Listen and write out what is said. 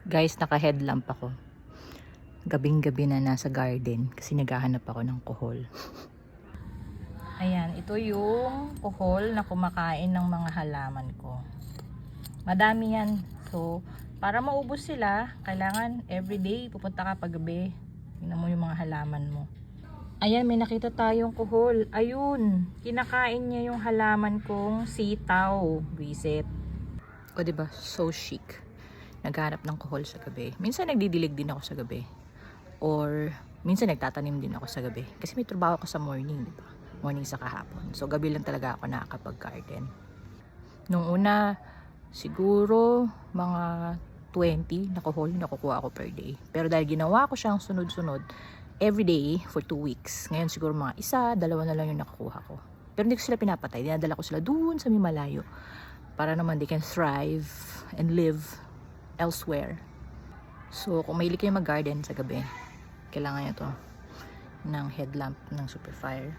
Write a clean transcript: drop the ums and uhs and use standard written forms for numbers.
Guys, naka-headlamp ako. Gabing-gabi na nasa garden kasi naghahanap ako ng kuhol. Ayan, ito yung kuhol na kumakain ng mga halaman ko. Madami yan. So, para maubos sila, kailangan everyday pupunta ka paggabi. Tingnan mo yung mga halaman mo. Ayan, may nakita tayong kuhol. Ayun, kinakain niya yung halaman kong sitaw. Visit. O diba, so chic. Naghanap ng kuhol sa gabi. Minsan nagdidilig din ako sa gabi. Or minsan nagtatanim din ako sa gabi. Kasi may trabaho ko sa morning, diba? Morning sa kahapon. So gabi lang talaga ako nakakapag-garden. Nung una, siguro mga 20 na kuhol nakukuha ako per day. Pero dahil ginawa ko siyang sunod-sunod, every day for 2 weeks. Ngayon siguro mga isa, dalawa na lang yung nakukuha ko. Pero hindi ko sila pinapatay. Dinadala ko sila doon sa may malayo. Para naman they can thrive and live elsewhere. So, kung mahilig kayo mag-garden sa gabi, kailangan nyo to ng headlamp ng Superfire.